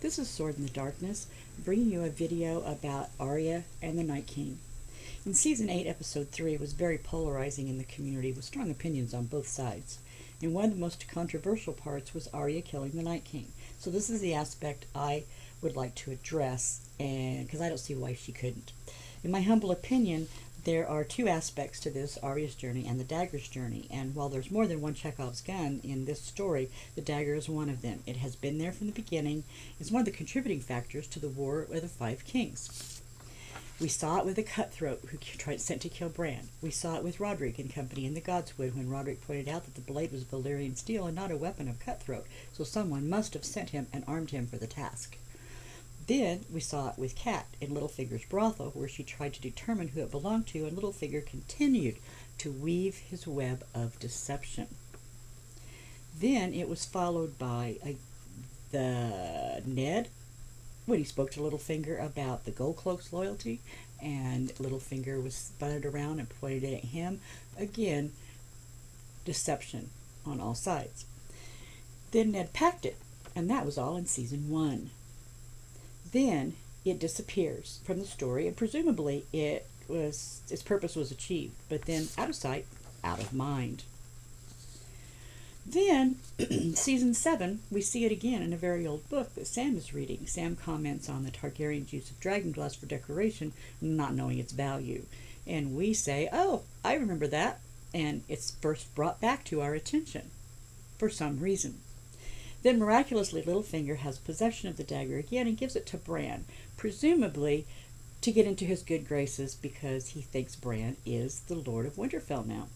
This is Sword in the Darkness, bringing you a video about Arya and the Night King. In Season 8, Episode 3 was very polarizing in the community with strong opinions on both sides. And one of the most controversial parts was Arya killing the Night King. So this is the aspect I would like to address, and because I don't see why she couldn't. In my humble opinion, there are two aspects to this, Arya's journey and the dagger's journey, and while there's more than one Chekhov's gun in this story, the dagger is one of them. It has been there from the beginning. It's one of the contributing factors to the War of the Five Kings. We saw it with the cutthroat who sent to kill Bran. We saw it with Roderick and company in the Godswood when Roderick pointed out that the blade was Valyrian steel and not a weapon of cutthroat, so someone must have sent him and armed him for the task. Then we saw it with Cat in Littlefinger's brothel, where she tried to determine who it belonged to, and Littlefinger continued to weave his web of deception. Then it was followed by the Ned, when he spoke to Littlefinger about the Gold Cloak's loyalty, and Littlefinger was spun around and pointed it at him. Again, deception on all sides. Then Ned packed it, and that was all in Season 1. Then it disappears from the story, and presumably its purpose was achieved, but then out of sight, out of mind. Then, Season 7, we see it again in a very old book that Sam is reading. Sam comments on the Targaryen's use of dragonglass for decoration, not knowing its value. And we say, oh, I remember that, and it's first brought back to our attention, for some reason. Then miraculously Littlefinger has possession of the dagger again and gives it to Bran, presumably to get into his good graces because he thinks Bran is the Lord of Winterfell now.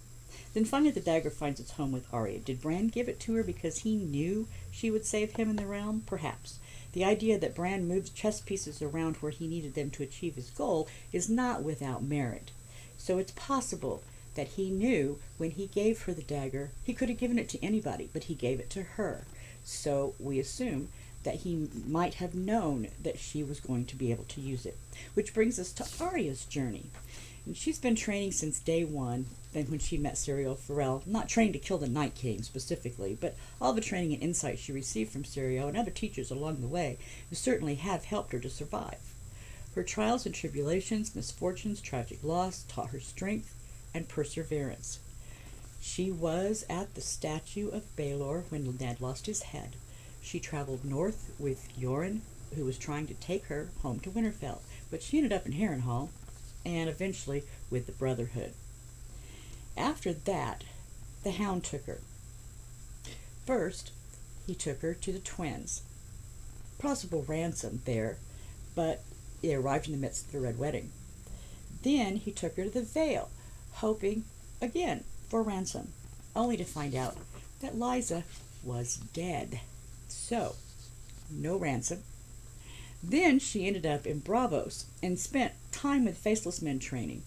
Then finally the dagger finds its home with Arya. Did Bran give it to her because he knew she would save him in the realm? Perhaps. The idea that Bran moved chess pieces around where he needed them to achieve his goal is not without merit. So it's possible that he knew when he gave her the dagger, he could have given it to anybody, but he gave it to her. So we assume that he might have known that she was going to be able to use it. Which brings us to Arya's journey. And she's been training since day one, then when she met Syrio Forel, not trained to kill the Night King specifically, but all the training and insight she received from Syrio and other teachers along the way who certainly have helped her to survive. Her trials and tribulations, misfortunes, tragic loss taught her strength and perseverance. She was at the statue of Baelor when Ned lost his head. She traveled north with Yoren, who was trying to take her home to Winterfell, but she ended up in Harrenhal, and eventually with the Brotherhood. After that, the Hound took her. First, he took her to the twins. Possible ransom there, but it arrived in the midst of the Red Wedding. Then he took her to the Vale, hoping, again, for ransom, only to find out that Lysa was dead. So, no ransom. Then she ended up in Braavos and spent time with Faceless Men training,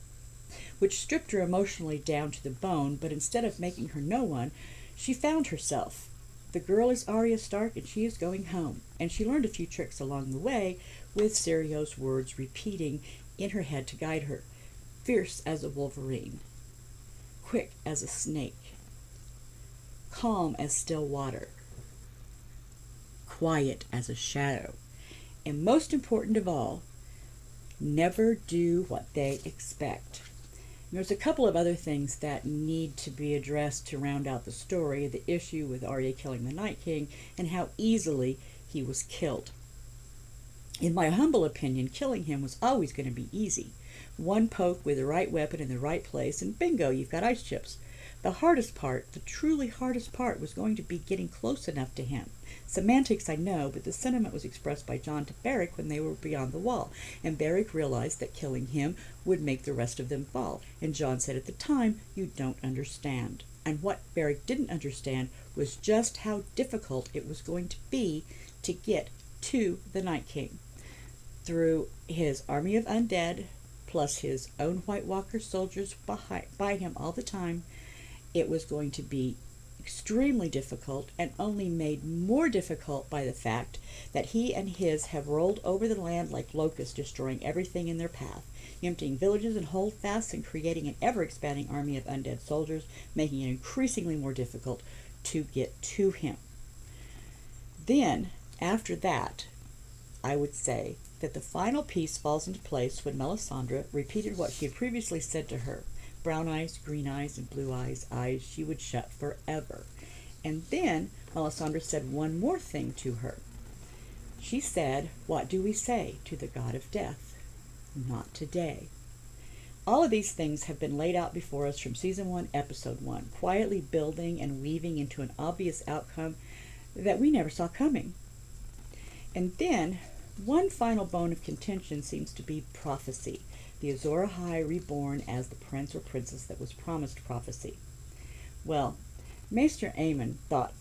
which stripped her emotionally down to the bone, but instead of making her no one, she found herself. The girl is Arya Stark and she is going home, and she learned a few tricks along the way, with Syrio's words repeating in her head to guide her. Fierce as a wolverine, quick as a snake, calm as still water, quiet as a shadow, and most important of all, never do what they expect. And there's a couple of other things that need to be addressed to round out the story, the issue with Arya killing the Night King, and how easily he was killed. In my humble opinion, killing him was always going to be easy. One poke with the right weapon in the right place, and bingo, you've got ice chips. The hardest part, the truly hardest part, was going to be getting close enough to him. Semantics, I know, but the sentiment was expressed by Jon to Beric when they were beyond the wall, and Beric realized that killing him would make the rest of them fall. And Jon said at the time, you don't understand. And what Beric didn't understand was just how difficult it was going to be to get to the Night King. Through his army of undead, plus his own White Walker soldiers by him all the time, it was going to be extremely difficult, and only made more difficult by the fact that he and his have rolled over the land like locusts, destroying everything in their path, emptying villages and holdfasts, and creating an ever-expanding army of undead soldiers, making it increasingly more difficult to get to him. Then, after that, I would say that the final piece falls into place when Melisandre repeated what she had previously said to her. Brown eyes, green eyes, and blue eyes, eyes she would shut forever. And then Melisandre said one more thing to her. She said, "What do we say to the god of death? Not today." All of these things have been laid out before us from Season 1, Episode 1, quietly building and weaving into an obvious outcome that we never saw coming. And then, one final bone of contention seems to be prophecy, the Azor Ahai reborn as the prince or princess that was promised prophecy. Well, Maester Aemon thought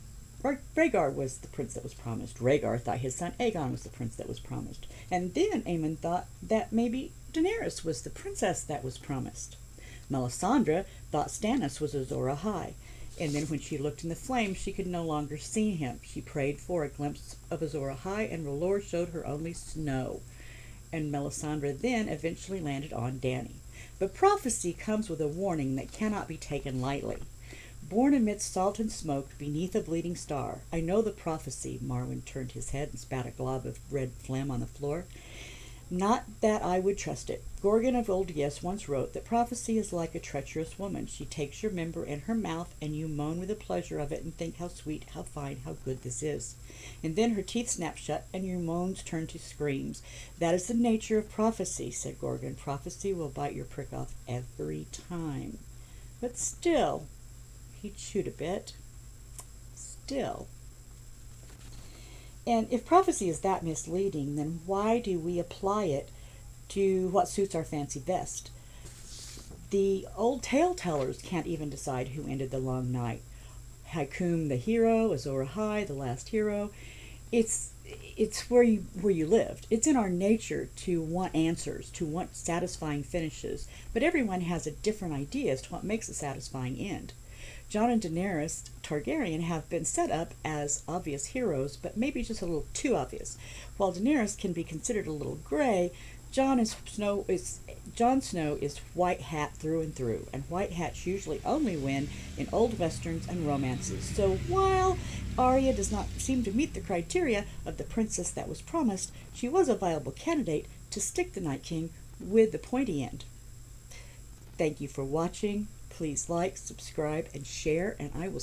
Rhaegar was the prince that was promised. Rhaegar thought his son Aegon was the prince that was promised. And then Aemon thought that maybe Daenerys was the princess that was promised. Melisandre thought Stannis was Azor Ahai. And then when she looked in the flames, she could no longer see him. She prayed for a glimpse of Azor Ahai, and R'hllor showed her only snow. And Melisandre then eventually landed on Dany. But prophecy comes with a warning that cannot be taken lightly. Born amidst salt and smoke, beneath a bleeding star. I know the prophecy. Marwyn turned his head and spat a glob of red phlegm on the floor. Not that I would trust it. Gorgon of Old Yes once wrote that prophecy is like a treacherous woman. She takes your member in her mouth, and you moan with the pleasure of it and think how sweet, how fine, how good this is. And then her teeth snap shut, and your moans turn to screams. That is the nature of prophecy, said Gorgon. Prophecy will bite your prick off every time. But still, he chewed a bit. Still. And if prophecy is that misleading, then why do we apply it to what suits our fancy best? The old tale tellers can't even decide who ended the long night. Hakum the hero, Azor Ahai the last hero. It's where you lived. It's in our nature to want answers, to want satisfying finishes. But everyone has a different idea as to what makes a satisfying end. Jon and Daenerys Targaryen have been set up as obvious heroes, but maybe just a little too obvious. While Daenerys can be considered a little gray, Jon Snow is white hat through and through, and white hats usually only win in old westerns and romances. So while Arya does not seem to meet the criteria of the princess that was promised, she was a viable candidate to stick the Night King with the pointy end. Thank you for watching. Please like, subscribe, and share, and I will